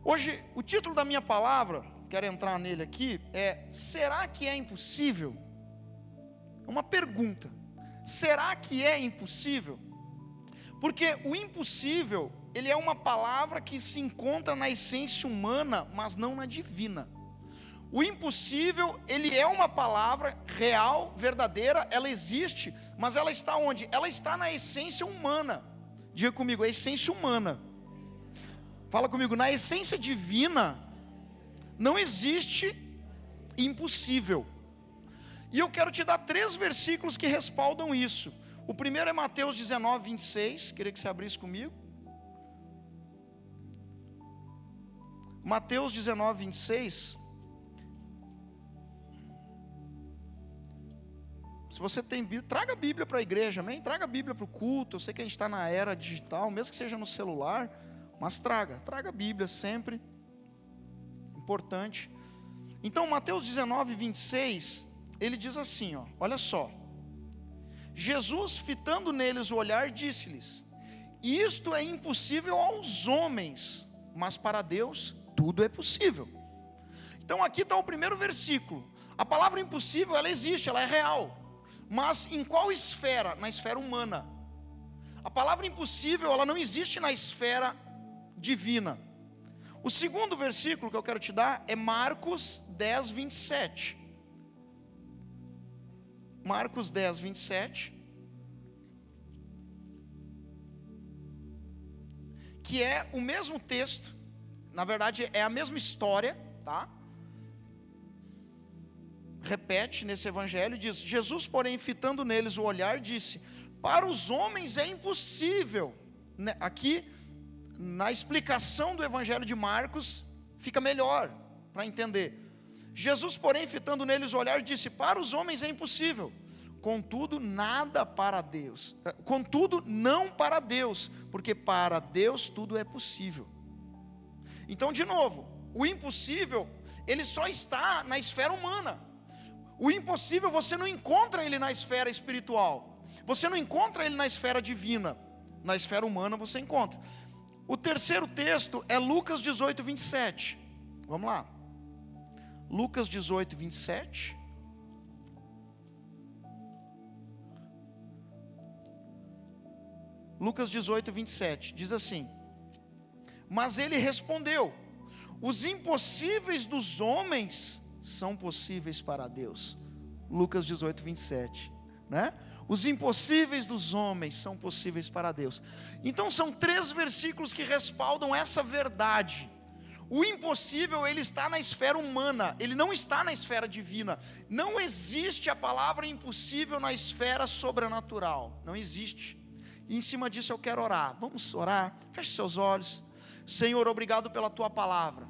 Hoje, o título da minha palavra, quero entrar nele aqui, será que é impossível? É uma pergunta. Será que é impossível? Porque o impossível, ele é uma palavra que se encontra na essência humana, mas não na divina. O impossível, ele é uma palavra real, verdadeira, ela existe, mas ela está onde? Ela está na essência humana. Diga comigo, a essência humana. Fala comigo, na essência divina, não existe impossível. E eu quero te dar 3 versículos que respaldam isso. O primeiro é Mateus 19, 26, queria que você abrisse comigo. Mateus 19, 26. Se você tem Bíblia, traga a Bíblia para a igreja, amém? Traga a Bíblia para o culto. Eu sei que a gente está na era digital, mesmo que seja no celular, mas traga a Bíblia sempre, importante. Então Mateus 19, 26, ele diz assim, olha só: Jesus, fitando neles o olhar, disse-lhes: isto é impossível aos homens, mas para Deus tudo é possível. Então aqui está o primeiro versículo. A palavra impossível, ela existe, ela é real, mas em qual esfera? Na esfera humana. A palavra impossível, ela não existe na esfera divina. O segundo versículo que eu quero te dar é Marcos 10, 27. Marcos 10, 27. Que é o mesmo texto, na verdade é a mesma história, tá? Repete nesse evangelho, diz: Jesus, porém, fitando neles o olhar, disse: para os homens é impossível. Aqui, na explicação do evangelho de Marcos, fica melhor para entender. Jesus, porém, fitando neles o olhar, disse: para os homens é impossível, contudo, nada para Deus. Contudo, não para Deus, porque para Deus tudo é possível. Então, de novo, o impossível, ele só está na esfera humana. O impossível, você não encontra ele na esfera espiritual, você não encontra ele na esfera divina. Na esfera humana você encontra. O terceiro texto é Lucas 18, 27. Vamos lá. Lucas 18, 27. Lucas 18, 27. Diz assim: mas ele respondeu: os impossíveis dos homens são possíveis para Deus. Lucas 18, 27. Né? Os impossíveis dos homens são possíveis para Deus. Então são 3 versículos que respaldam essa verdade. O impossível, ele está na esfera humana, ele não está na esfera divina. Não existe a palavra impossível na esfera sobrenatural. Não existe. E em cima disso eu quero orar. Vamos orar. Feche seus olhos. Senhor, obrigado pela tua palavra,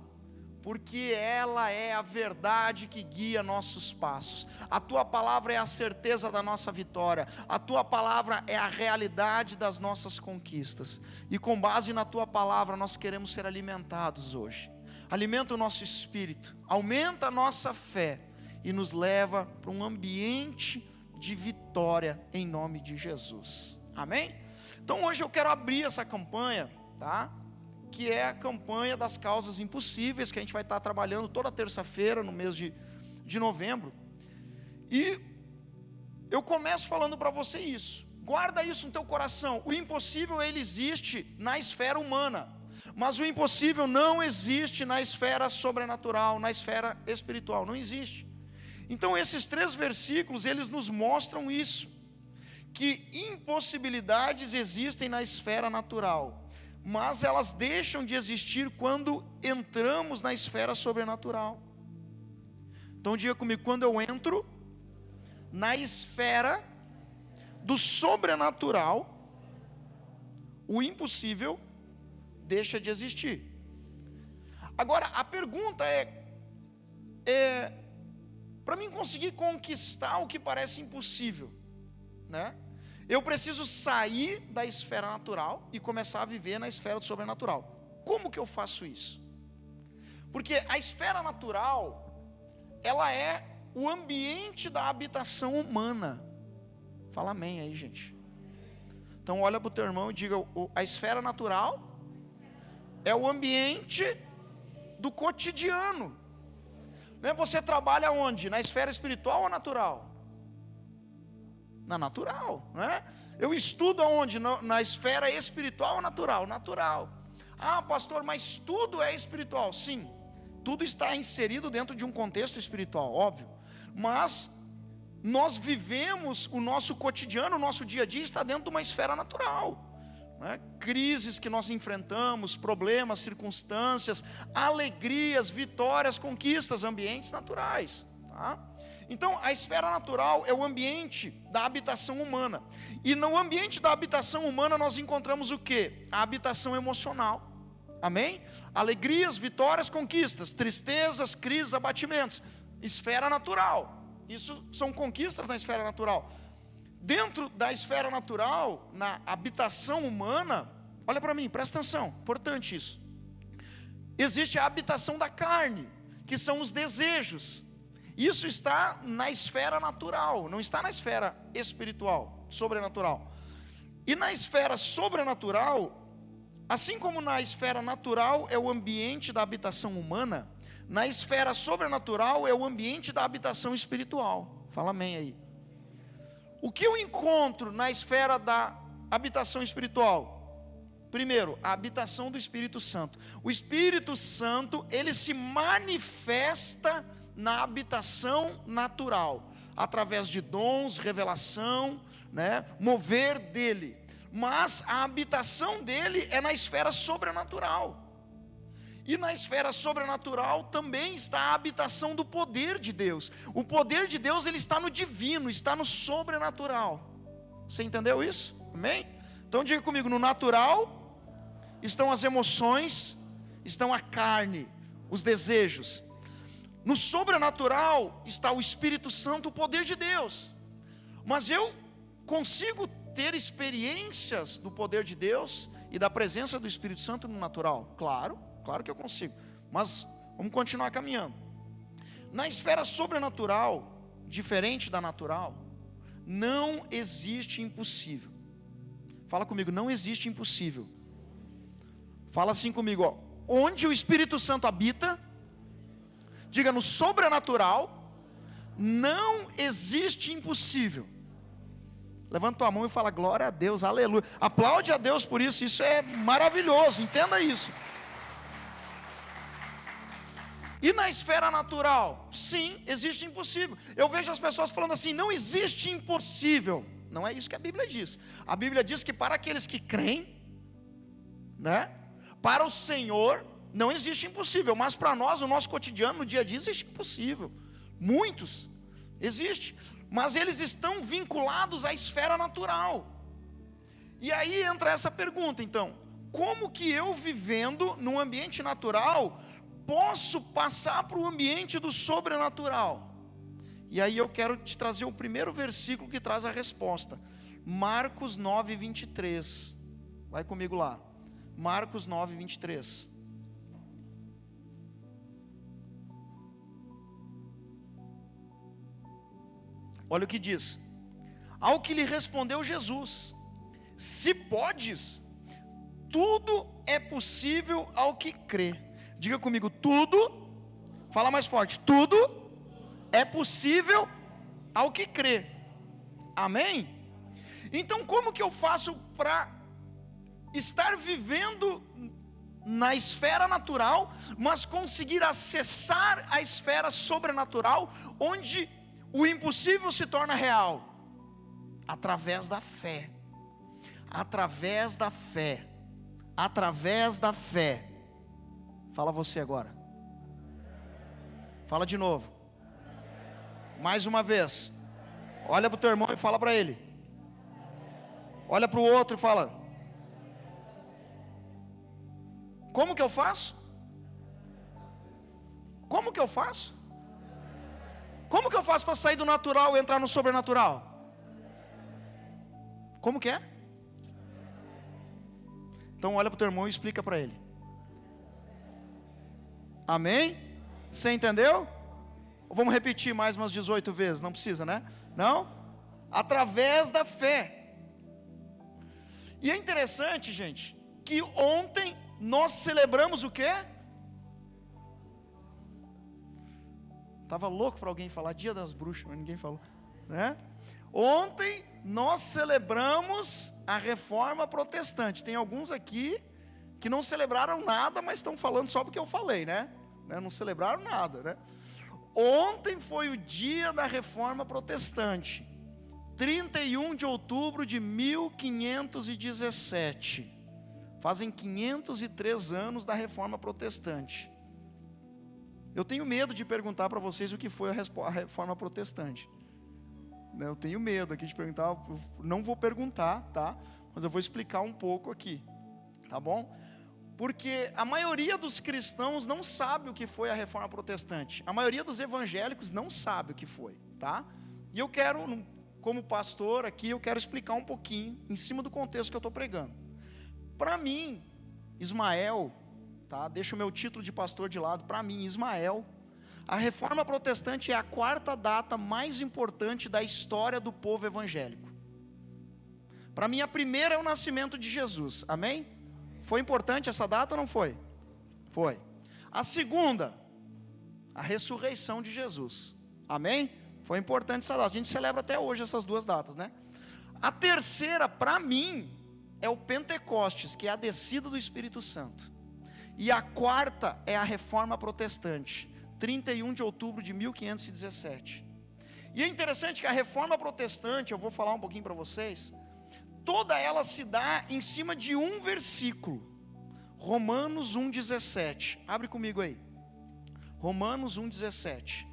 porque ela é a verdade que guia nossos passos. A tua palavra é a certeza da nossa vitória. A tua palavra é a realidade das nossas conquistas. E com base na tua palavra nós queremos ser alimentados hoje. Alimenta o nosso espírito, aumenta a nossa fé e nos leva para um ambiente de vitória em nome de Jesus. Amém? Então hoje eu quero abrir essa campanha, tá? Que é a campanha das causas impossíveis, que a gente vai estar trabalhando toda terça-feira no mês de novembro. E eu começo falando para você isso. Guarda isso no teu coração. O impossível, ele existe na esfera humana, mas o impossível não existe na esfera sobrenatural, na esfera espiritual, não existe. Então esses 3 versículos, eles nos mostram isso, que impossibilidades existem na esfera natural, mas elas deixam de existir quando entramos na esfera sobrenatural. Então diga comigo: quando eu entro na esfera do sobrenatural, o impossível deixa de existir. Agora a pergunta é para mim conseguir conquistar o que parece impossível, né? Eu preciso sair da esfera natural e começar a viver na esfera do sobrenatural. Como que eu faço isso? Porque a esfera natural, ela é o ambiente da habitação humana. Fala amém aí, gente. Então olha para o teu irmão e diga: a esfera natural é o ambiente do cotidiano. Né? Você trabalha onde? Na esfera espiritual ou natural? Na natural, né? Eu estudo aonde? Na esfera espiritual ou natural? Natural. Ah, pastor, mas tudo é espiritual. Sim, tudo está inserido dentro de um contexto espiritual, óbvio. Mas nós vivemos o nosso cotidiano, o nosso dia a dia está dentro de uma esfera natural. Né? Crises que nós enfrentamos, problemas, circunstâncias, alegrias, vitórias, conquistas, ambientes naturais. Tá? Então, a esfera natural é o ambiente da habitação humana. E no ambiente da habitação humana nós encontramos o quê? A habitação emocional. Amém? Alegrias, vitórias, conquistas, tristezas, crises, abatimentos. Esfera natural. Isso são conquistas na esfera natural. Dentro da esfera natural, na habitação humana, olha para mim, presta atenção, importante isso. Existe a habitação da carne, que são os desejos. Isso está na esfera natural, não está na esfera espiritual, sobrenatural. E na esfera sobrenatural, assim como na esfera natural é o ambiente da habitação humana, na esfera sobrenatural é o ambiente da habitação espiritual. Fala amém aí. O que eu encontro na esfera da habitação espiritual? Primeiro, a habitação do Espírito Santo. O Espírito Santo, ele se manifesta na habitação natural, através de dons, revelação, né, mover dele. Mas a habitação dele é na esfera sobrenatural. E na esfera sobrenatural também está a habitação do poder de Deus. O poder de Deus, ele está no divino, está no sobrenatural. Você entendeu isso? Amém? Então diga comigo, no natural estão as emoções, estão a carne, os desejos. No sobrenatural está o Espírito Santo, o poder de Deus. Mas eu consigo ter experiências do poder de Deus e da presença do Espírito Santo no natural? Claro que eu consigo. Mas vamos continuar caminhando. Na esfera sobrenatural, diferente da natural, não existe impossível. Fala comigo, não existe impossível. Fala assim comigo, ó. Onde o Espírito Santo habita, diga, no sobrenatural, não existe impossível. Levanta tua mão e fala, glória a Deus, aleluia. Aplaude a Deus por isso, isso é maravilhoso, entenda isso. E na esfera natural, sim, existe impossível. Eu vejo as pessoas falando assim, não existe impossível. Não é isso que a Bíblia diz. A Bíblia diz que para aqueles que creem, né, para o Senhor, não existe impossível. Mas para nós, no nosso cotidiano, no dia a dia, existe impossível. Muitos, existe. Mas eles estão vinculados à esfera natural. E aí entra essa pergunta, então. Como que eu, vivendo num ambiente natural, posso passar para o ambiente do sobrenatural? E aí eu quero te trazer o primeiro versículo que traz a resposta. Marcos 9, 23. Vai comigo lá. Marcos 9, 23. Olha o que diz. Ao que lhe respondeu Jesus: se podes, tudo é possível ao que crê. Diga comigo, tudo, fala mais forte, tudo é possível ao que crê. Amém? Então como que eu faço para estar vivendo na esfera natural, mas conseguir acessar a esfera sobrenatural, onde o impossível se torna real? Através da fé. Através da fé. Através da fé. Fala você agora. Fala de novo. Mais uma vez. Olha para o teu irmão e fala para ele. Olha para o outro e fala. Como que eu faço? Como que eu faço? Como que eu faço para sair do natural e entrar no sobrenatural? Como que é? Então olha para o teu irmão e explica para ele. Amém? Você entendeu? Ou vamos repetir mais umas 18 vezes? Não precisa, né? Não? Através da fé. E é interessante, gente, que ontem nós celebramos o quê? Estava louco para alguém falar Dia das Bruxas, mas ninguém falou, né? Ontem nós celebramos a Reforma Protestante. Tem alguns aqui que não celebraram nada, mas estão falando só porque eu falei, né? Não celebraram nada, né? Ontem foi o dia da Reforma Protestante, 31 de outubro de 1517. Fazem 503 anos da Reforma Protestante. Eu tenho medo de perguntar para vocês o que foi a Reforma Protestante. Eu tenho medo aqui de perguntar, não vou perguntar, tá? Mas eu vou explicar um pouco aqui, tá bom? Porque a maioria dos cristãos não sabe o que foi a Reforma Protestante. A maioria dos evangélicos não sabe o que foi, tá? E eu quero, como pastor aqui, eu quero explicar um pouquinho, em cima do contexto que eu estou pregando. Para mim, Ismael, tá? Deixa o meu título de pastor de lado. Para mim, Ismael, a Reforma Protestante é a quarta data mais importante da história do povo evangélico. Para mim, a primeira é o nascimento de Jesus, amém? Foi importante essa data ou não foi? Foi. A segunda, a ressurreição de Jesus, amém? Foi importante essa data, a gente celebra até hoje essas duas datas, né? A terceira, para mim, é o Pentecostes, que é a descida do Espírito Santo. E a quarta é a Reforma Protestante, 31 de outubro de 1517. E é interessante que a Reforma Protestante, eu vou falar um pouquinho para vocês, toda ela se dá em cima de um versículo, Romanos 1,17. Abre comigo aí, Romanos 1,17.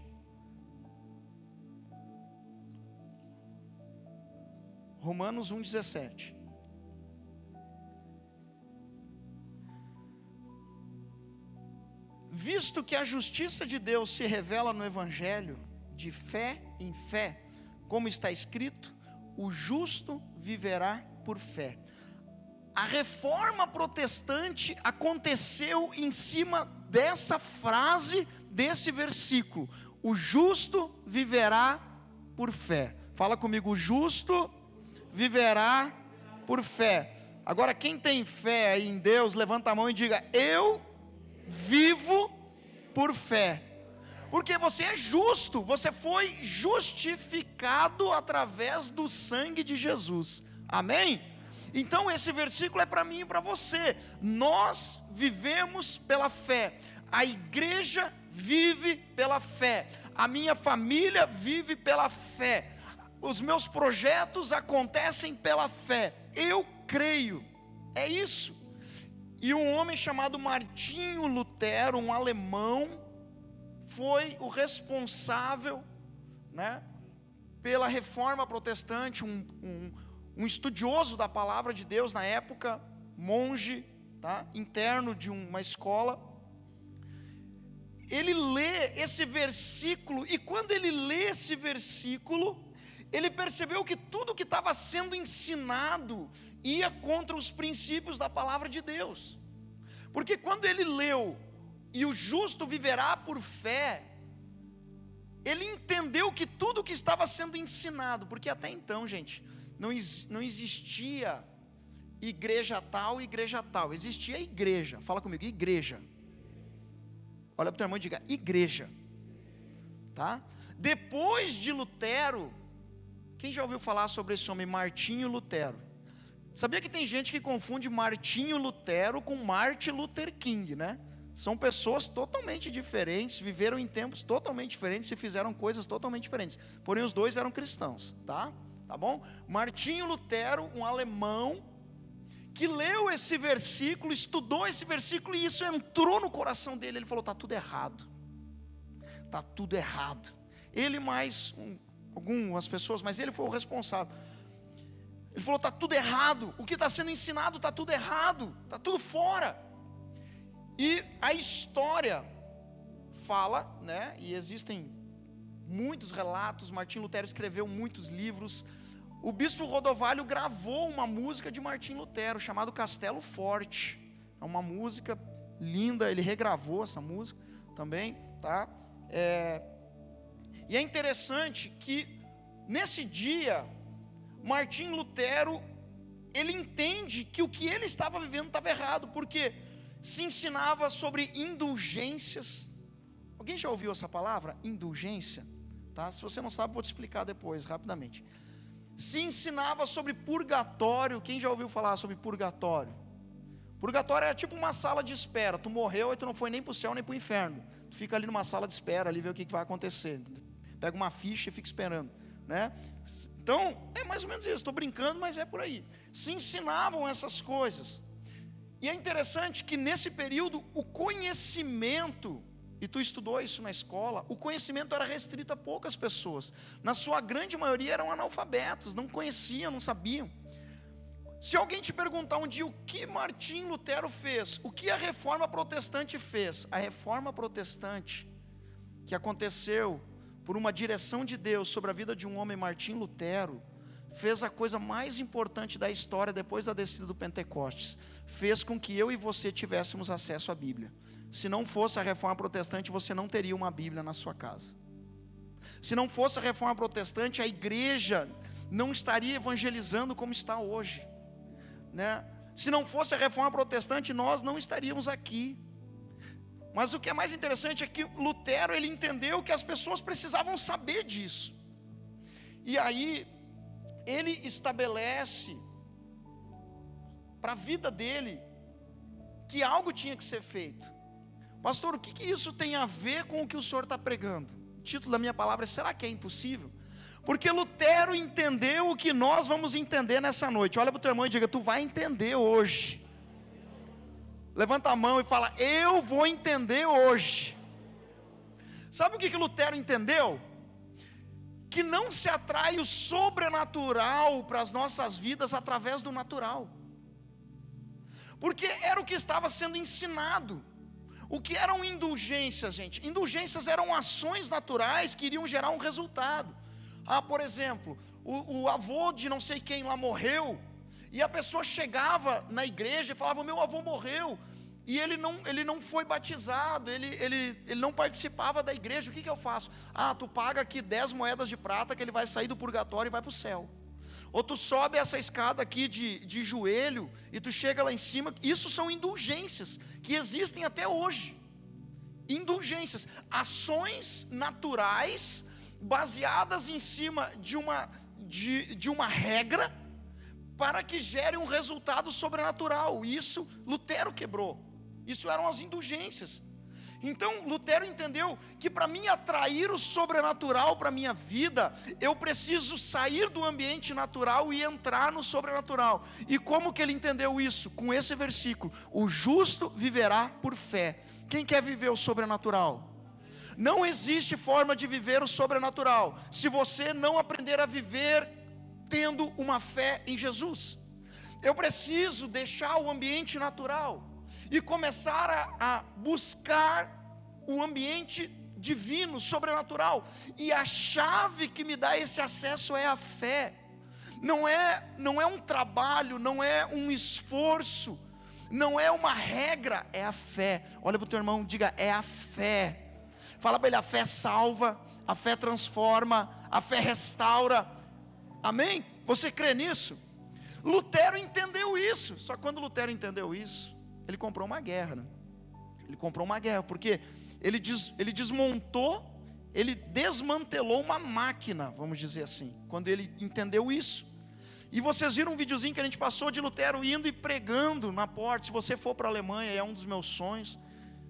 Romanos 1,17. Visto que a justiça de Deus se revela no Evangelho, de fé em fé, como está escrito, o justo viverá por fé. A Reforma Protestante aconteceu em cima dessa frase, desse versículo, o justo viverá por fé. Fala comigo, o justo viverá por fé. Agora quem tem fé aí em Deus, levanta a mão e diga, eu vivo por fé. Porque você é justo, você foi justificado através do sangue de Jesus, amém? Então esse versículo é para mim e para você. Nós vivemos pela fé, a igreja vive pela fé, a minha família vive pela fé, os meus projetos acontecem pela fé, eu creio, é isso. E um homem chamado Martinho Lutero, um alemão, foi o responsável, né, pela Reforma Protestante, um estudioso da palavra de Deus na época, monge, tá, interno de uma escola. Ele lê esse versículo, e quando ele lê esse versículo, ele percebeu que tudo que estava sendo ensinado ia contra os princípios da palavra de Deus. Porque quando ele leu, e o justo viverá por fé, ele entendeu que tudo que estava sendo ensinado, porque até então, gente, não existia igreja tal, existia igreja. Fala comigo, igreja. Olha para o teu irmão e diga, igreja, tá? Depois de Lutero, quem já ouviu falar sobre esse homem, Martinho Lutero? Sabia que tem gente que confunde Martinho Lutero com Martin Luther King, né? São pessoas totalmente diferentes, viveram em tempos totalmente diferentes e fizeram coisas totalmente diferentes. Porém, os dois eram cristãos, tá? Tá bom? Martinho Lutero, um alemão, que leu esse versículo, estudou esse versículo e isso entrou no coração dele. Ele falou, está tudo errado. Está tudo errado. Ele mais algumas pessoas, mas ele foi o responsável. Ele falou, está tudo errado, o que está sendo ensinado está tudo errado, está tudo fora. E a história fala, né, e existem muitos relatos, Martinho Lutero escreveu muitos livros. O bispo Rodovalho gravou uma música de Martinho Lutero, chamado Castelo Forte. É uma música linda, ele regravou essa música também, tá? E é interessante que, nesse dia, Martinho Lutero, ele entende que o que ele estava vivendo estava errado, porque se ensinava sobre indulgências. Alguém já ouviu essa palavra? Indulgência? Tá? Se você não sabe, vou te explicar depois, rapidamente. Se ensinava sobre purgatório. Quem já ouviu falar sobre purgatório? Purgatório era tipo uma sala de espera. Tu morreu e tu não foi nem para o céu nem para o inferno. Tu fica ali numa sala de espera, ali vê o que vai acontecer. Pega uma ficha e fica esperando, né? Então, é mais ou menos isso. Estou brincando, mas é por aí. Se ensinavam essas coisas. E é interessante que nesse período, o conhecimento, e tu estudou isso na escola, o conhecimento era restrito a poucas pessoas. Na sua grande maioria eram analfabetos, não conheciam, não sabiam. Se alguém te perguntar um dia o que Martim Lutero fez, o que a reforma protestante fez, a reforma protestante que aconteceu por uma direção de Deus sobre a vida de um homem, Martim Lutero, fez a coisa mais importante da história depois da descida do Pentecostes, fez com que eu e você tivéssemos acesso à Bíblia. Se não fosse a reforma protestante, você não teria uma Bíblia na sua casa. Se não fosse a reforma protestante, a igreja não estaria evangelizando como está hoje, né? Se não fosse a reforma protestante, nós não estaríamos aqui. Mas o que é mais interessante é que Lutero, ele entendeu que as pessoas precisavam saber disso. E aí, ele estabelece para a vida dele que algo tinha que ser feito. Pastor, o que isso tem a ver com o que o senhor está pregando? O título da minha palavra é: será que é impossível? Porque Lutero entendeu o que nós vamos entender nessa noite. Olha para o teu irmão e diga: tu vai entender hoje. Levanta a mão e fala: eu vou entender hoje. Sabe o que Lutero entendeu? Que não se atrai o sobrenatural para as nossas vidas através do natural. Porque era o que estava sendo ensinado. O que eram indulgências, gente? Indulgências eram ações naturais que iriam gerar um resultado. Por exemplo, o avô de não sei quem lá morreu, e a pessoa chegava na igreja e falava: meu avô morreu, e ele não foi batizado, ele não participava da igreja. O que eu faço? Tu paga aqui 10 moedas de prata que ele vai sair do purgatório e vai para o céu. Ou tu sobe essa escada aqui de joelho e tu chega lá em cima. Isso são indulgências que existem até hoje. Indulgências, ações naturais baseadas em cima de uma regra para que gere um resultado sobrenatural. Isso Lutero quebrou. Isso eram as indulgências. Então Lutero entendeu que para mim atrair o sobrenatural para a minha vida, eu preciso sair do ambiente natural e entrar no sobrenatural. E como que ele entendeu isso? Com esse versículo: o justo viverá por fé. Quem quer viver o sobrenatural? Não existe forma de viver o sobrenatural se você não aprender a viver tendo uma fé em Jesus. Eu preciso deixar o ambiente natural e começar a buscar o ambiente divino, sobrenatural. E a chave que me dá esse acesso é a fé. Não é um trabalho, não é um esforço, não é uma regra, é a fé. Olha para o teu irmão, diga: é a fé. Fala para ele: a fé salva, a fé transforma, a fé restaura. Amém? Você crê nisso? Lutero entendeu isso. Só que quando Lutero entendeu isso, ele comprou uma guerra, né? Ele comprou uma guerra, porque ele desmontou, ele desmantelou uma máquina, vamos dizer assim, quando ele entendeu isso. E vocês viram um videozinho que a gente passou de Lutero indo e pregando na porta. Se você for para a Alemanha, é um dos meus sonhos.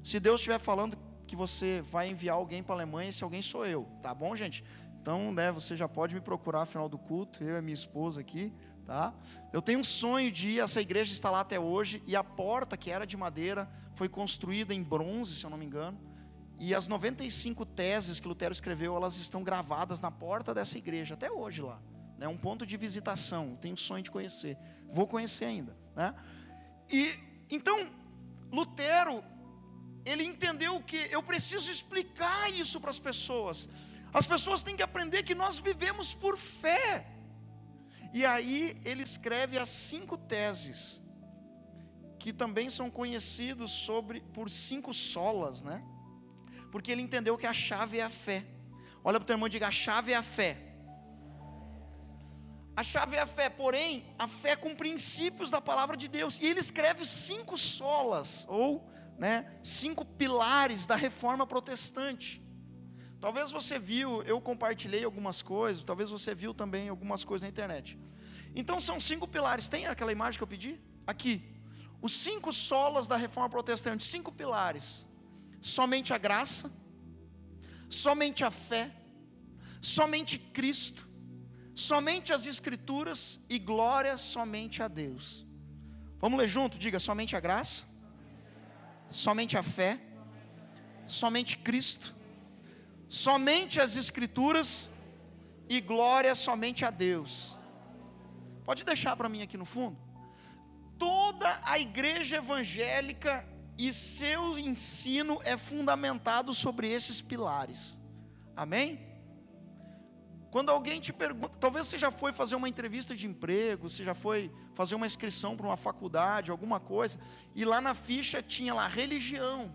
Se Deus estiver falando que você vai enviar alguém para a Alemanha, esse alguém sou eu, tá bom, gente? Então, né, você já pode me procurar no final do culto, eu e minha esposa aqui, tá? Eu tenho um sonho de ir, essa igreja está lá até hoje, e a porta, que era de madeira, foi construída em bronze, se eu não me engano, e as 95 teses que Lutero escreveu, elas estão gravadas na porta dessa igreja, até hoje lá, né? Um ponto de visitação, tenho sonho de conhecer, vou conhecer ainda, né? E, então, Lutero, ele entendeu que eu preciso explicar isso para as pessoas. As pessoas têm que aprender que nós vivemos por fé. E aí ele escreve as 5 teses, que também são conhecidos por 5 solas, né? Porque ele entendeu que a chave é a fé. Olha para o teu irmão e diga: a chave é a fé. A chave é a fé, porém, a fé com princípios da palavra de Deus. E ele escreve 5 solas, ou né, 5 pilares da reforma protestante. Talvez você viu, eu compartilhei algumas coisas, talvez você viu também algumas coisas na internet. Então são 5 pilares. Tem aquela imagem que eu pedi? Aqui. Os 5 solas da reforma protestante, 5 pilares. Somente a graça, somente a fé, somente Cristo, somente as Escrituras e glória somente a Deus. Vamos ler junto? Diga: somente a graça, somente a fé, somente Cristo, somente as Escrituras e glória somente a Deus. Pode deixar para mim aqui no fundo. Toda a igreja evangélica e seu ensino é fundamentado sobre esses pilares. Amém? Quando alguém te pergunta, talvez você já foi fazer uma entrevista de emprego, você já foi fazer uma inscrição para uma faculdade, alguma coisa, e lá na ficha tinha lá religião.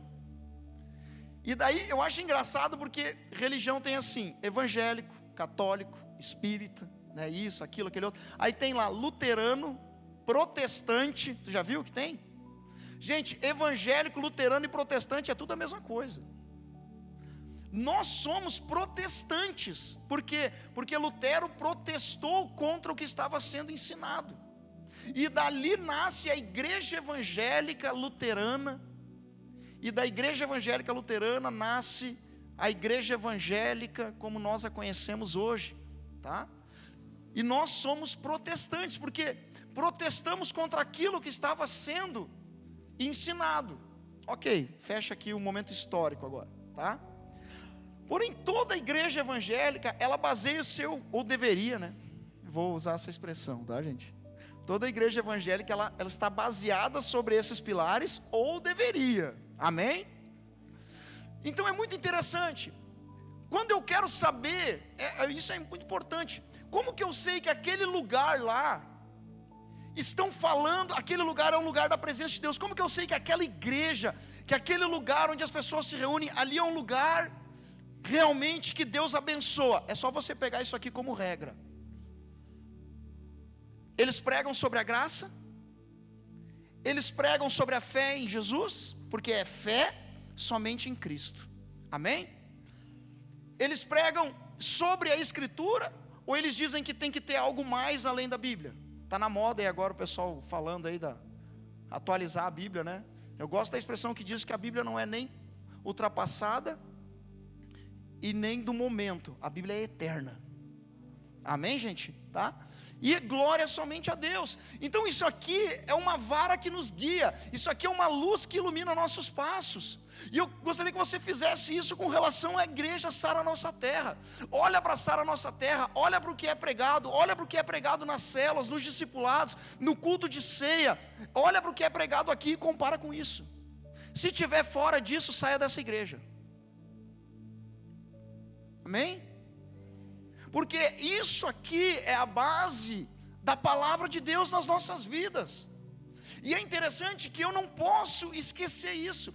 E daí eu acho engraçado porque religião tem assim: evangélico, católico, espírita, né, isso, aquilo, aquele outro. Aí tem lá luterano, protestante. Tu já viu que tem? Gente, evangélico, luterano e protestante é tudo a mesma coisa. Nós somos protestantes. Por quê? Porque Lutero protestou contra o que estava sendo ensinado. E dali nasce a igreja evangélica luterana. E da igreja evangélica luterana nasce a igreja evangélica como nós a conhecemos hoje, tá? E nós somos protestantes, porque protestamos contra aquilo que estava sendo ensinado. Ok, fecha aqui o momento histórico agora, tá? Porém, toda a igreja evangélica, ela baseia o seu, ou deveria, né? Vou usar essa expressão, tá, gente? Toda a igreja evangélica, ela está baseada sobre esses pilares, ou deveria, amém? Então é muito interessante. Quando eu quero saber, isso é muito importante. Como que eu sei que aquele lugar lá estão falando, aquele lugar é um lugar da presença de Deus? Como que eu sei que aquela igreja, que aquele lugar onde as pessoas se reúnem, ali é um lugar realmente que Deus abençoa? É só você pegar isso aqui como regra. Eles pregam sobre a graça, eles pregam sobre a fé em Jesus, porque é fé somente em Cristo, amém? Eles pregam sobre a Escritura, ou eles dizem que tem que ter algo mais além da Bíblia? Está na moda aí agora o pessoal falando aí atualizar a Bíblia, né? Eu gosto da expressão que diz que a Bíblia não é nem ultrapassada e nem do momento, a Bíblia é eterna, amém, gente? Tá? E glória somente a Deus. Então isso aqui é uma vara que nos guia, isso aqui é uma luz que ilumina nossos passos. E eu gostaria que você fizesse isso com relação à igreja Sara Nossa Terra. Olha para Sara Nossa Terra, olha para o que é pregado, olha para o que é pregado nas células, nos discipulados, no culto de ceia. Olha para o que é pregado aqui e compara com isso. Se tiver fora disso, saia dessa igreja. Amém? Porque isso aqui é a base da palavra de Deus nas nossas vidas. E é interessante que eu não posso esquecer isso.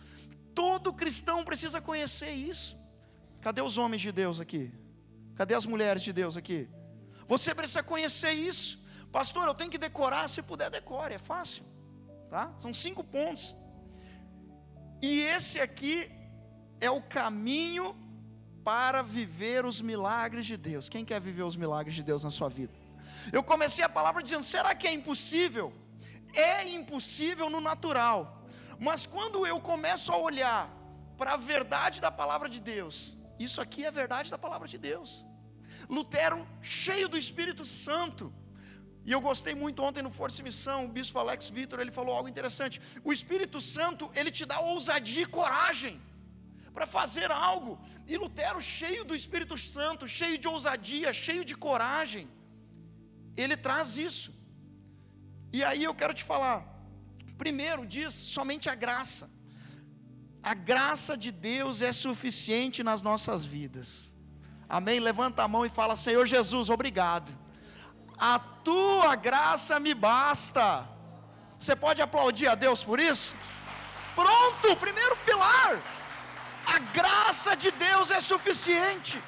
Todo cristão precisa conhecer isso. Cadê os homens de Deus aqui? Cadê as mulheres de Deus aqui? Você precisa conhecer isso. Pastor, eu tenho que decorar. Se puder, decore, é fácil, tá? São 5 pontos. E esse aqui é o caminho para viver os milagres de Deus. Quem quer viver os milagres de Deus na sua vida? Eu comecei a palavra dizendo: será que é impossível? É impossível no natural. Mas quando eu começo a olhar para a verdade da palavra de Deus, isso aqui é a verdade da palavra de Deus. Lutero, cheio do Espírito Santo, e eu gostei muito ontem no Força e Missão, o bispo Alex Vitor, ele falou algo interessante. O Espírito Santo, ele te dá ousadia e coragem para fazer algo. E Lutero, cheio do Espírito Santo, cheio de ousadia, cheio de coragem, ele traz isso. E aí eu quero te falar. Primeiro diz, somente a graça. A graça de Deus é suficiente nas nossas vidas. Amém? Levanta a mão e fala: Senhor Jesus, obrigado. A tua graça me basta. Você pode aplaudir a Deus por isso? Pronto, primeiro pilar. A graça de Deus é suficiente.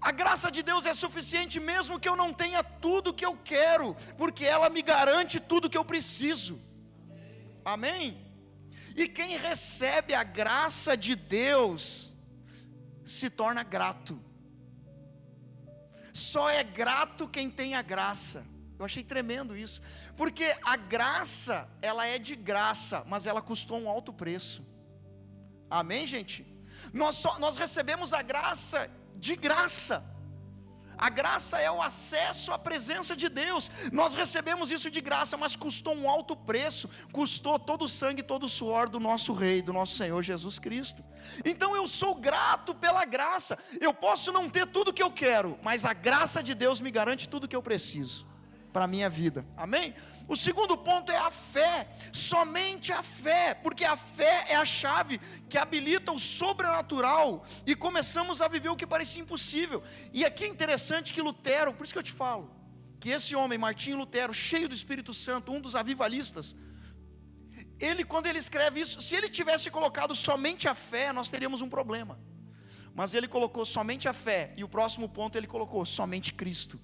A graça de Deus é suficiente mesmo que eu não tenha tudo que eu quero, porque ela me garante tudo que eu preciso. Amém? E quem recebe a graça de Deus se torna grato. Só é grato quem tem a graça. Eu achei tremendo isso, porque a graça, ela é de graça, mas ela custou um alto preço. Amém, gente? Nós recebemos a graça de graça. A graça é o acesso à presença de Deus. Nós recebemos isso de graça, mas custou um alto preço. Custou todo o sangue, todo o suor do nosso Rei, do nosso Senhor Jesus Cristo. Então eu sou grato pela graça. Eu posso não ter tudo o que eu quero, mas a graça de Deus me garante tudo o que eu preciso para a minha vida. Amém? O segundo ponto é a fé. Somente a fé, porque a fé é a chave que habilita o sobrenatural e começamos a viver o que parecia impossível. E aqui é interessante que Lutero, por isso que eu te falo, que esse homem, Martinho Lutero, cheio do Espírito Santo, um dos avivalistas, ele, quando ele escreve isso, se ele tivesse colocado somente a fé, nós teríamos um problema. Mas ele colocou somente a fé, e o próximo ponto ele colocou somente Cristo.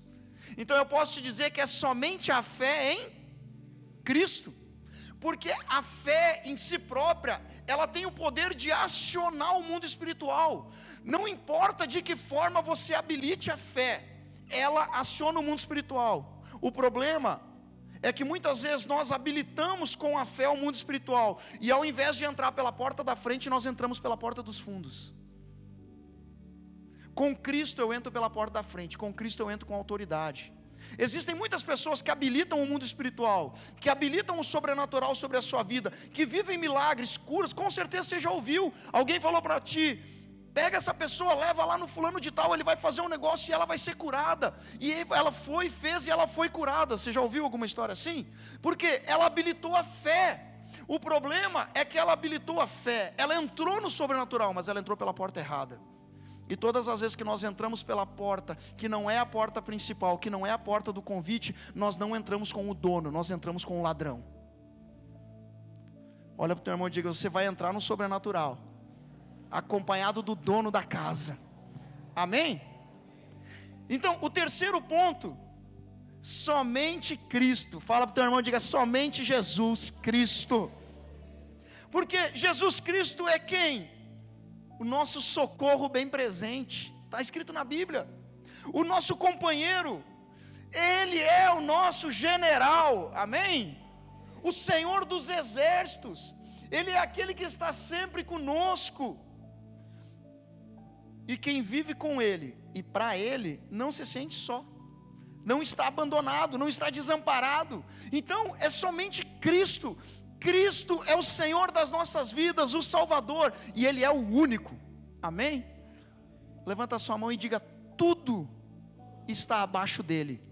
Então eu posso te dizer que é somente a fé em Cristo, porque a fé em si própria, ela tem o poder de acionar o mundo espiritual. Não importa de que forma você habilite a fé, ela aciona o mundo espiritual. O problema é que muitas vezes nós habilitamos com a fé o mundo espiritual, e ao invés de entrar pela porta da frente, nós entramos pela porta dos fundos. Com Cristo eu entro pela porta da frente, com Cristo eu entro com autoridade. Existem muitas pessoas que habilitam o mundo espiritual, que habilitam o sobrenatural sobre a sua vida, que vivem milagres, curas. Com certeza você já ouviu, alguém falou para ti: pega essa pessoa, leva lá no fulano de tal, ele vai fazer um negócio e ela vai ser curada. E ela foi, fez e ela foi curada. Você já ouviu alguma história assim? Porque ela habilitou a fé. O problema é que ela habilitou a fé, ela entrou no sobrenatural, mas ela entrou pela porta errada. E todas as vezes que nós entramos pela porta, que não é a porta principal, que não é a porta do convite, nós não entramos com o dono, nós entramos com o ladrão. Olha para o teu irmão e diga: você vai entrar no sobrenatural, acompanhado do dono da casa. Amém? Então, o terceiro ponto, somente Cristo. Fala para o teu irmão e diga: somente Jesus Cristo. Porque Jesus Cristo é quem? O nosso socorro bem presente, está escrito na Bíblia. O nosso companheiro, Ele é o nosso general, amém? O Senhor dos exércitos, Ele é aquele que está sempre conosco. E quem vive com Ele e para Ele, não se sente só, não está abandonado, não está desamparado. Então é somente Cristo. Cristo é o Senhor das nossas vidas, o Salvador, e Ele é o único, amém? Levanta a sua mão e diga: tudo está abaixo dEle.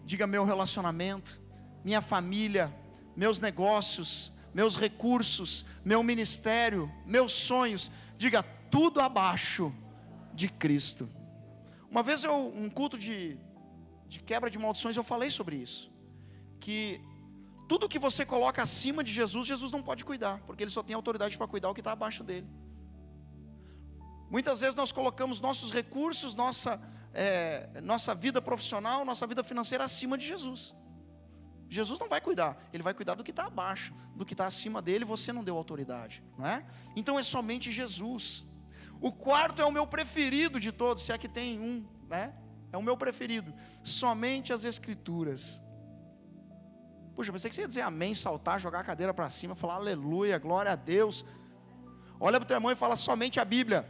Diga: meu relacionamento, minha família, meus negócios, meus recursos, meu ministério, meus sonhos. Diga: tudo abaixo de Cristo. Uma vez um culto de quebra de maldições, eu falei sobre isso, que tudo que você coloca acima de Jesus, Jesus não pode cuidar, porque Ele só tem autoridade para cuidar o que está abaixo dEle. Muitas vezes nós colocamos nossos recursos, nossa vida profissional, nossa vida financeira acima de Jesus. Jesus não vai cuidar, Ele vai cuidar do que está abaixo, do que está acima dEle, você não deu autoridade, não é? Então é somente Jesus. O quarto é o meu preferido de todos, se é que tem um, né? É o meu preferido, somente as Escrituras. Puxa, pensei que você ia dizer amém, saltar, jogar a cadeira para cima, falar aleluia, glória a Deus. Olha para o teu irmão e fala: somente a Bíblia.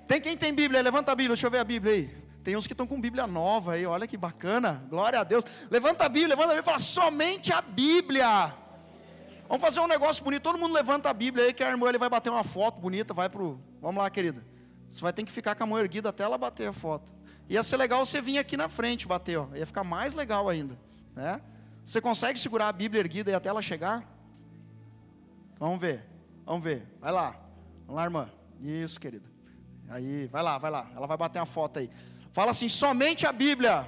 Tem quem tem Bíblia? Levanta a Bíblia, deixa eu ver a Bíblia aí. Tem uns que estão com Bíblia nova aí, olha que bacana, glória a Deus. Levanta a Bíblia e fala: somente a Bíblia. Vamos fazer um negócio bonito, todo mundo levanta a Bíblia aí, que a irmã ele vai bater uma foto bonita, vamos lá, querida. Você vai ter que ficar com a mão erguida até ela bater a foto. Ia ser legal você vir aqui na frente bater, ó. Ia ficar mais legal ainda, né? Você consegue segurar a Bíblia erguida e até ela chegar? Vamos ver, vai lá, irmã, isso, querida, aí, vai lá, ela vai bater uma foto aí, fala assim: somente a Bíblia.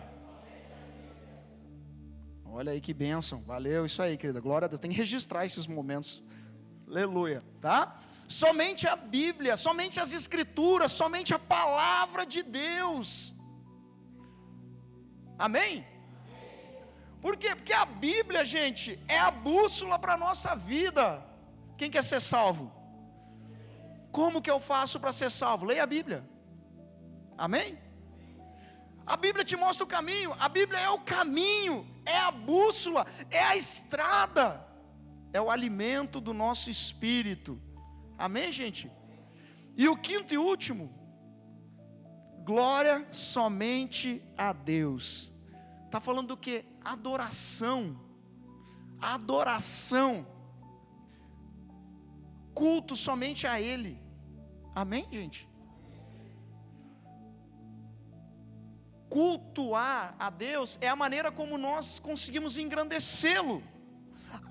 Olha aí que bênção, valeu, isso aí, querida, glória a Deus, tem que registrar esses momentos, aleluia, tá? Somente a Bíblia, somente as Escrituras, somente a palavra de Deus, amém? Por quê? Porque a Bíblia, gente, é a bússola para a nossa vida. Quem quer ser salvo? Como que eu faço para ser salvo? Leia a Bíblia. Amém? A Bíblia te mostra o caminho. A Bíblia é o caminho, é a bússola, é a estrada, é o alimento do nosso espírito. Amém, gente? E o quinto e último, glória somente a Deus. Está falando do que? Adoração. Adoração. Culto somente a Ele. Amém, gente? Cultuar a Deus é a maneira como nós conseguimos engrandecê-lo,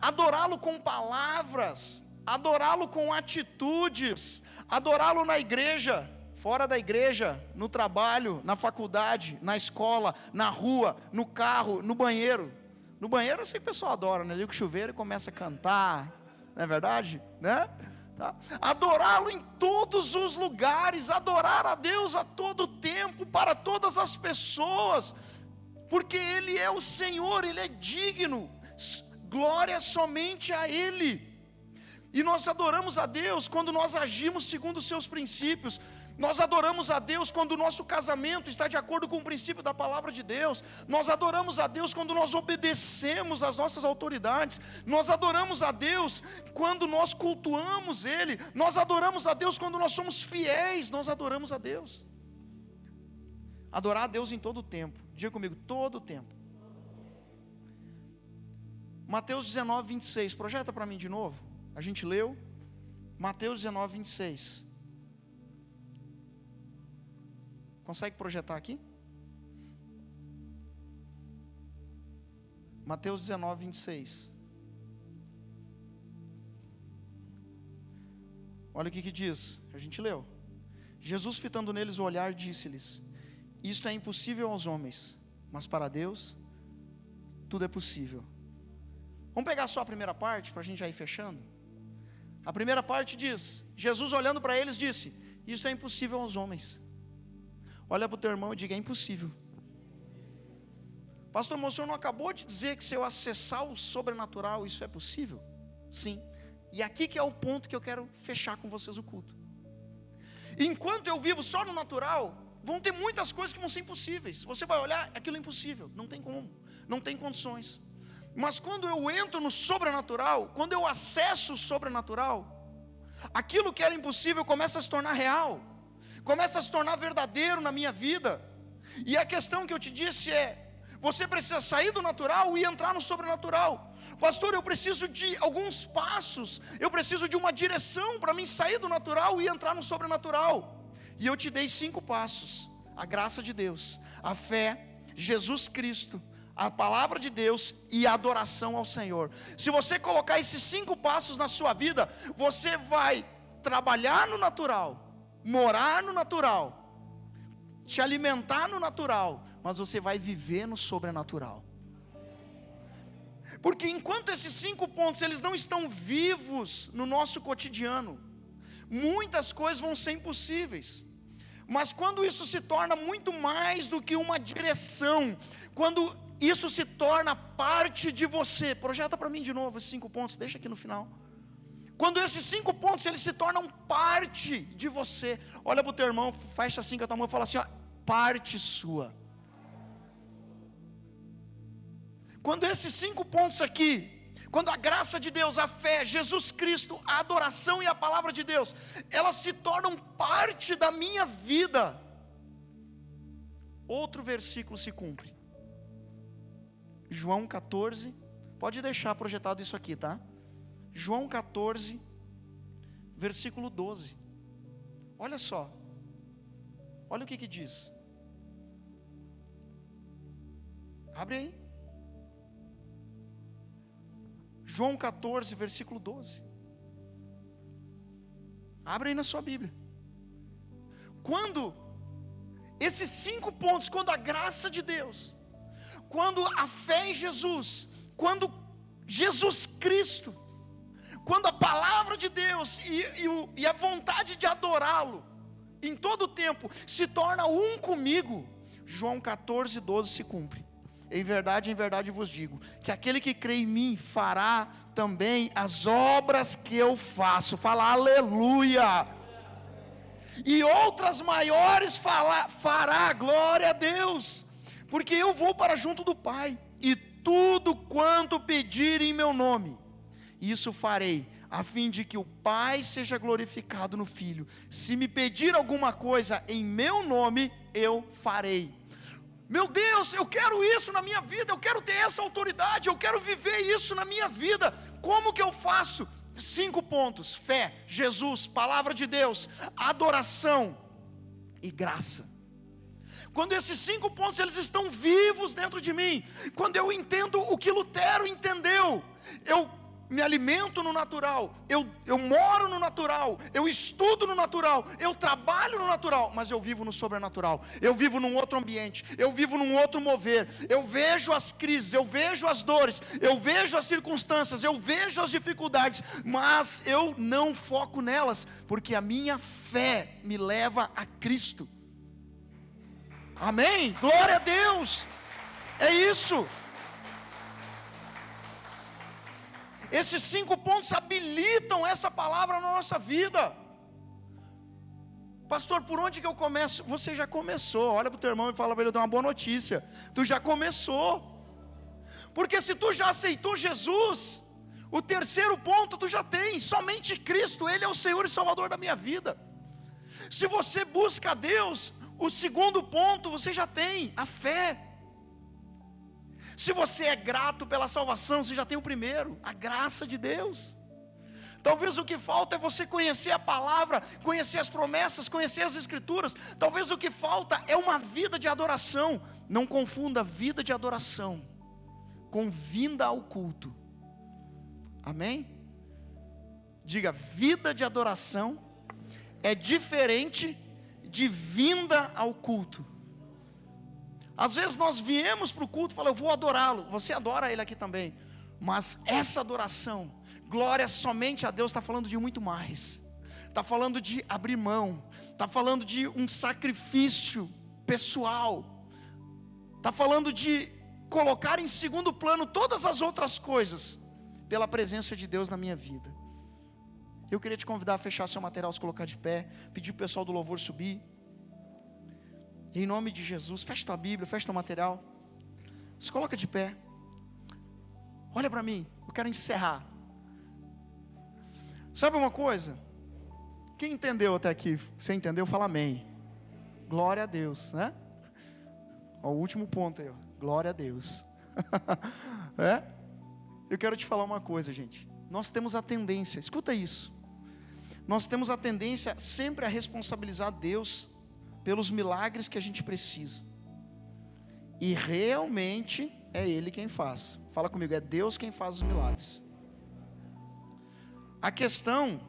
adorá-lo com palavras, adorá-lo com atitudes, adorá-lo na igreja, fora da igreja, no trabalho, na faculdade, na escola, na rua, no carro, no banheiro. No banheiro eu sei que o pessoal adora, né? Liga o chuveiro e começa a cantar, não é verdade? Né? Tá? Adorá-lo em todos os lugares, adorar a Deus a todo tempo, para todas as pessoas, porque Ele é o Senhor, Ele é digno, glória somente a Ele. E nós adoramos a Deus quando nós agimos segundo os seus princípios. Nós adoramos a Deus quando o nosso casamento está de acordo com o princípio da palavra de Deus. Nós adoramos a Deus quando nós obedecemos às nossas autoridades. Nós adoramos a Deus quando nós cultuamos Ele. Nós adoramos a Deus quando nós somos fiéis. Nós adoramos a Deus. Adorar a Deus em todo o tempo. Diga comigo, todo o tempo. Mateus 19, 26. Projeta para mim de novo. A gente leu. Mateus 19, 26. Consegue projetar aqui? Mateus 19, 26. Olha o que diz, a gente leu. Jesus, fitando neles o olhar, disse-lhes: isto é impossível aos homens, mas para Deus tudo é possível. Vamos pegar só a primeira parte, para a gente já ir fechando. A primeira parte diz, Jesus olhando para eles disse: isto é impossível aos homens. Olha para o teu irmão e diga: é impossível. Pastor, o senhor não acabou de dizer que se eu acessar o sobrenatural, isso é possível? Sim. E aqui que é o ponto que eu quero fechar com vocês o culto. Enquanto eu vivo só no natural, vão ter muitas coisas que vão ser impossíveis. Você vai olhar, aquilo é impossível, não tem como, não tem condições. Mas quando eu entro no sobrenatural, quando eu acesso o sobrenatural, aquilo que era impossível começa a se tornar real, começa a se tornar verdadeiro na minha vida. E a questão que eu te disse é: você precisa sair do natural e entrar no sobrenatural. Pastor, eu preciso de alguns passos, eu preciso de uma direção para mim sair do natural e entrar no sobrenatural. E eu te dei 5 passos: a graça de Deus, a fé, Jesus Cristo, a palavra de Deus e a adoração ao Senhor. Se você colocar esses 5 passos na sua vida, você vai trabalhar no natural, morar no natural, te alimentar no natural, mas você vai viver no sobrenatural. Porque enquanto esses 5 pontos eles não estão vivos no nosso cotidiano, muitas coisas vão ser impossíveis. Mas quando isso se torna muito mais do que uma direção, quando isso se torna parte de você, projeta para mim de novo esses 5 pontos, deixa aqui no final. Quando esses 5 pontos eles se tornam parte de você, olha para o teu irmão, fecha assim com a tua mão e fala assim: ó, parte sua. Quando esses 5 pontos aqui, quando a graça de Deus, a fé, Jesus Cristo, a adoração e a palavra de Deus, elas se tornam parte da minha vida, outro versículo se cumpre. João 14, pode deixar projetado isso aqui, tá? João 14, versículo 12. Olha só. Olha o que diz. Abre aí. João 14, versículo 12. Abre aí na sua Bíblia. Quando esses 5 pontos, quando a graça de Deus, quando a fé em Jesus, quando Jesus Cristo, quando a palavra de Deus e a vontade de adorá-lo em todo o tempo se torna um comigo, João 14, 12 se cumpre. em verdade vos digo, que aquele que crê em mim fará também as obras que eu faço. Fala aleluia. E outras maiores fará, glória a Deus, porque eu vou para junto do Pai, e tudo quanto pedir em meu nome, isso farei, a fim de que o Pai seja glorificado no Filho. Se me pedir alguma coisa em meu nome, eu farei. Meu Deus, eu quero isso na minha vida, eu quero ter essa autoridade, eu quero viver isso na minha vida. Como que eu faço? 5 pontos: fé, Jesus, palavra de Deus, adoração e graça. Quando esses 5 pontos eles estão vivos dentro de mim, quando eu entendo o que Lutero entendeu, eu me alimento no natural, eu moro no natural, eu estudo no natural, eu trabalho no natural, mas eu vivo no sobrenatural, eu vivo num outro ambiente, eu vivo num outro mover, eu vejo as crises, eu vejo as dores, eu vejo as circunstâncias, eu vejo as dificuldades, mas eu não foco nelas, porque a minha fé me leva a Cristo. Amém? Glória a Deus. É isso. Esses 5 pontos habilitam essa palavra na nossa vida. Pastor, por onde que eu começo? Você já começou. Olha para o teu irmão e fala para ele: eu tenho uma boa notícia. Tu já começou. Porque se tu já aceitou Jesus, o 3º ponto tu já tem. Somente Cristo, Ele é o Senhor e Salvador da minha vida. Se você busca a Deus, o 2º ponto você já tem, a fé. Se você é grato pela salvação, você já tem o 1º, a graça de Deus. Talvez o que falta é você conhecer a palavra, conhecer as promessas, conhecer as escrituras. Talvez o que falta é uma vida de adoração. Não confunda vida de adoração com vinda ao culto. Amém? Diga: vida de adoração é diferente de vinda ao culto. Às vezes nós viemos para o culto e falamos: eu vou adorá-lo. Você adora Ele aqui também, mas essa adoração, glória somente a Deus, está falando de muito mais. Está falando de abrir mão, está falando de um sacrifício pessoal, está falando de colocar em 2º plano todas as outras coisas, pela presença de Deus na minha vida. Eu queria te convidar a fechar seu material, se colocar de pé, pedir para o pessoal do louvor subir. Em nome de Jesus, fecha tua Bíblia, fecha teu material, se coloca de pé. Olha para mim, eu quero encerrar. Sabe uma coisa? Quem entendeu até aqui? Você entendeu? Fala amém. Glória a Deus, né? Ó, o último ponto aí, ó. Glória a Deus. Eu quero te falar uma coisa, gente. Nós temos a tendência, escuta isso, nós temos a tendência sempre a responsabilizar Deus pelos milagres que a gente precisa, e realmente é Ele quem faz. Fala comigo: é Deus quem faz os milagres. A questão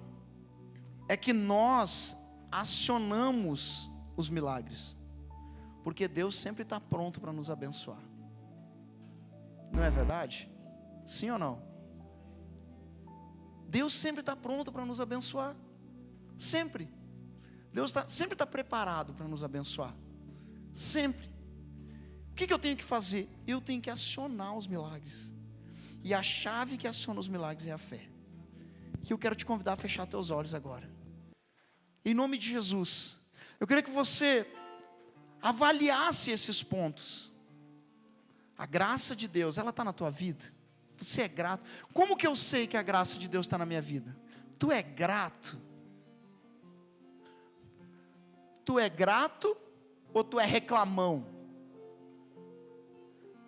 é que nós acionamos os milagres, porque Deus sempre está pronto para nos abençoar. Não é verdade? Sim ou não? Deus sempre está pronto para nos abençoar. Sempre. Deus sempre está preparado para nos abençoar. Sempre. O que eu tenho que fazer? Eu tenho que acionar os milagres. E a chave que aciona os milagres é a fé. E eu quero te convidar a fechar teus olhos agora. Em nome de Jesus, eu queria que você avaliasse esses pontos. A graça de Deus, ela está na tua vida? Você é grato? Como que eu sei que a graça de Deus está na minha vida? Tu é grato? Tu é grato ou tu é reclamão?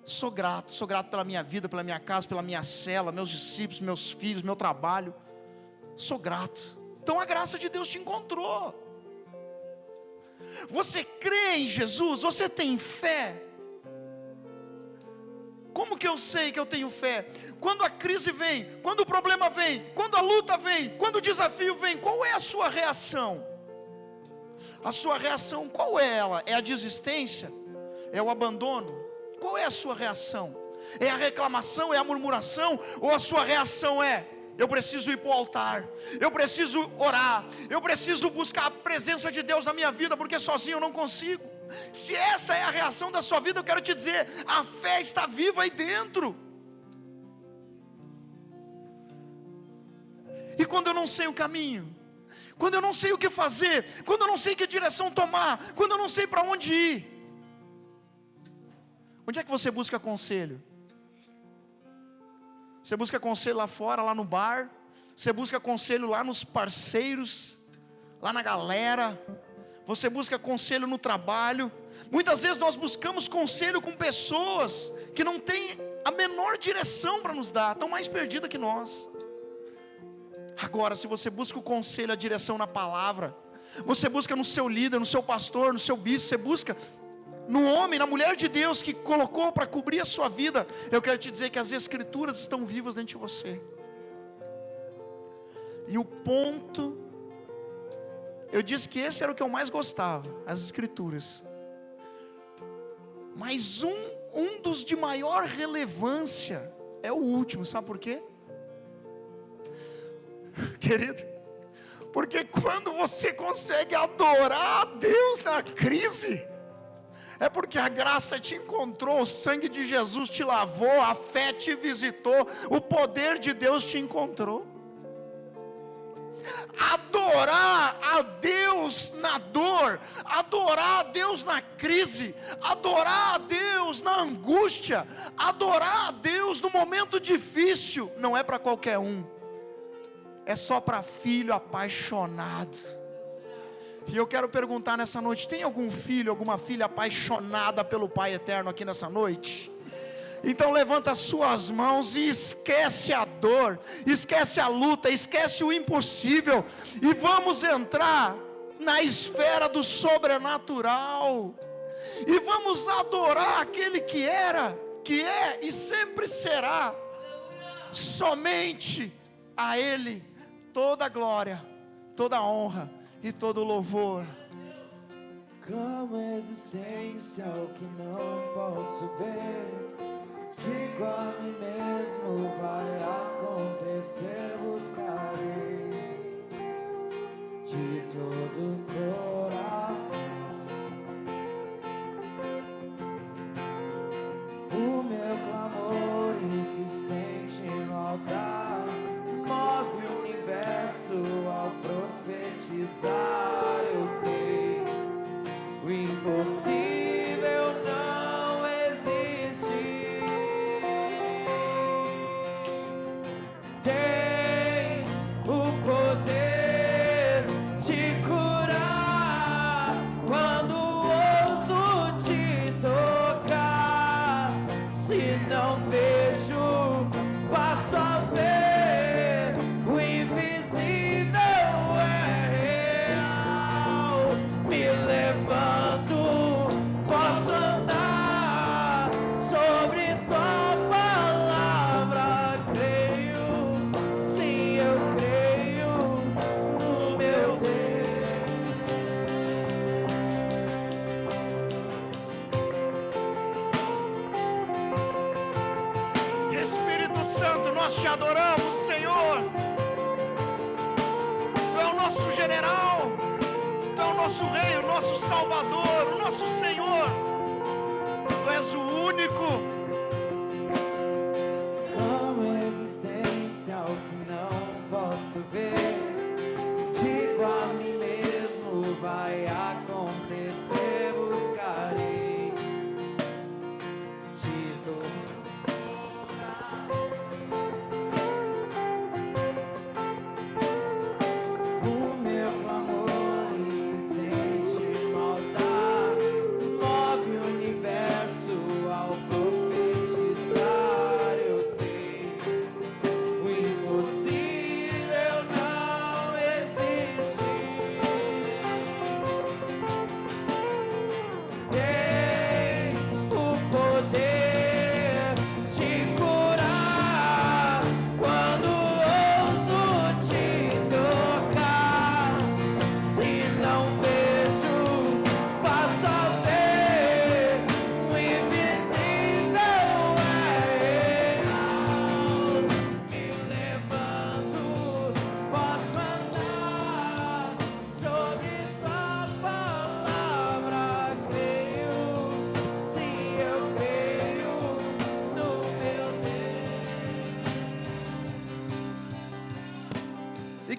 Sou grato pela minha vida, pela minha casa, pela minha cela, meus discípulos, meus filhos, meu trabalho. Sou grato. Então a graça de Deus te encontrou. Você crê em Jesus? Você tem fé? Como que eu sei que eu tenho fé? Quando a crise vem, quando o problema vem, quando a luta vem, quando o desafio vem, qual é a sua reação? A sua reação, qual é ela? É a desistência? É o abandono? Qual é a sua reação? É a reclamação? É a murmuração? Ou a sua reação é: eu preciso ir para o altar, eu preciso orar, eu preciso buscar a presença de Deus na minha vida, porque sozinho eu não consigo. Se essa é a reação da sua vida, eu quero te dizer, a fé está viva aí dentro. E quando eu não sei o caminho, quando eu não sei o que fazer, quando eu não sei que direção tomar, quando eu não sei para onde ir, onde é que você busca conselho? Você busca conselho lá fora, lá no bar? Você busca conselho lá nos parceiros, lá na galera? Você busca conselho no trabalho? Muitas vezes nós buscamos conselho com pessoas que não têm a menor direção para nos dar, estão mais perdidas que nós. Agora, se você busca o conselho, a direção na palavra, você busca no seu líder, no seu pastor, no seu bispo, você busca no homem, na mulher de Deus que colocou para cobrir a sua vida, eu quero te dizer que as escrituras estão vivas dentro de você. E o ponto, eu disse que esse era o que eu mais gostava, as escrituras. Mas um dos de maior relevância é o último, sabe por quê? Querido, porque quando você consegue adorar a Deus na crise, é porque a graça te encontrou, o sangue de Jesus te lavou, a fé te visitou, o poder de Deus te encontrou. Adorar a Deus na dor, adorar a Deus na crise, adorar a Deus na angústia, adorar a Deus no momento difícil, não é para qualquer um, é só para filho apaixonado. E eu quero perguntar nessa noite, tem algum filho, alguma filha apaixonada pelo Pai Eterno aqui nessa noite? Então levanta as suas mãos e esquece a dor, esquece a luta, esquece o impossível, e vamos entrar na esfera do sobrenatural, e vamos adorar aquele que era, que é e sempre será. Somente a Ele toda a glória, toda a honra e todo louvor. Como existência o que não posso ver, digo a mim mesmo, vai acontecer, buscarei de todo o coração. O meu clamor insistente no altar move o universo ao profetizar. Eu sei, o impossível não existe. Tens o poder de curar quando ouso te tocar. Se não vejo, passo a ver. O invisível é real. Me levanto, posso andar sobre tua palavra. Creio, sim, eu creio no meu Deus. Espírito Santo, nós te adoramos, Senhor. Tu é o nosso general, Tu é o nosso rei, o nosso salvador, o nosso Senhor. Tu és o único. Como existência o que não posso ver, digo a mim mesmo, vai acontecer, buscarei de todo. O meu clamor insistente no altar move o universo ao profetizar.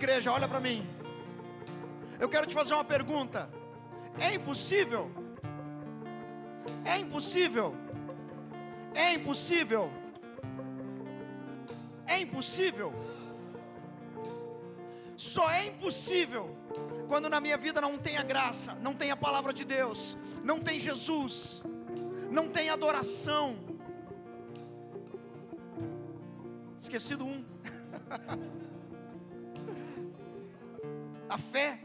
igreja, olha para mim. Eu quero te fazer uma pergunta. É impossível? É impossível? É impossível? É impossível? Só é impossível quando na minha vida não tem a graça, não tem a palavra de Deus, não tem Jesus, não tem adoração. Esquecido um. A fé.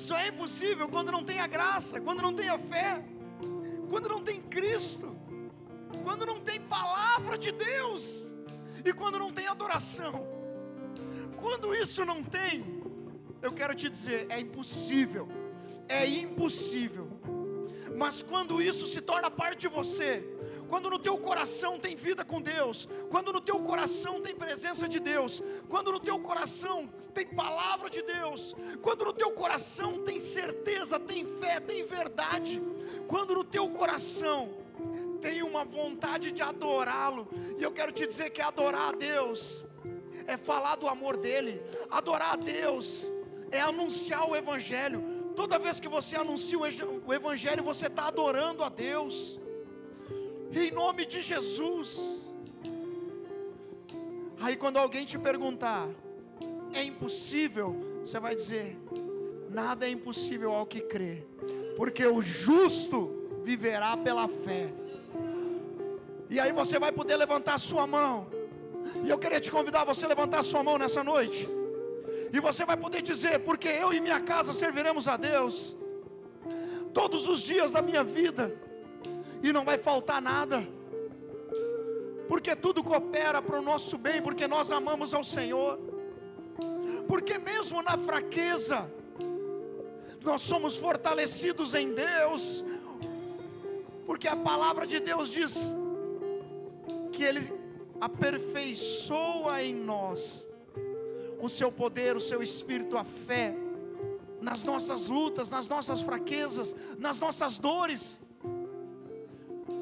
Só é impossível quando não tem a graça, quando não tem a fé, quando não tem Cristo, quando não tem palavra de Deus e quando não tem adoração. Quando isso não tem, eu quero te dizer, é impossível. É impossível. Mas quando isso se torna parte de você, quando no teu coração tem vida com Deus, quando no teu coração tem presença de Deus, quando no teu coração tem palavra de Deus, quando no teu coração tem certeza, tem fé, tem verdade, quando no teu coração tem uma vontade de adorá-lo, e eu quero te dizer que adorar a Deus é falar do amor dele, adorar a Deus é anunciar o Evangelho. Toda vez que você anuncia o Evangelho, você está adorando a Deus, em nome de Jesus. Aí quando alguém te perguntar, é impossível, você vai dizer, nada é impossível ao que crê, porque o justo viverá pela fé. E aí você vai poder levantar a sua mão, e eu queria te convidar a você levantar a sua mão nessa noite, e você vai poder dizer, porque eu e minha casa serviremos a Deus, todos os dias da minha vida, e não vai faltar nada, porque tudo coopera para o nosso bem, porque nós amamos ao Senhor, porque mesmo na fraqueza, nós somos fortalecidos em Deus, porque a palavra de Deus diz, que Ele aperfeiçoa em nós, o seu poder, o seu espírito, a fé, nas nossas lutas, nas nossas fraquezas, nas nossas dores.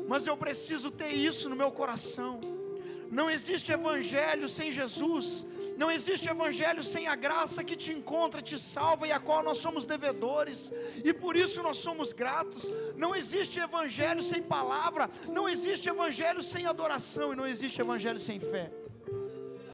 Mas eu preciso ter isso no meu coração. Não existe evangelho sem Jesus, não existe evangelho sem a graça que te encontra, te salva e a qual nós somos devedores, e por isso nós somos gratos. Não existe evangelho sem palavra, não existe evangelho sem adoração, e não existe evangelho sem fé.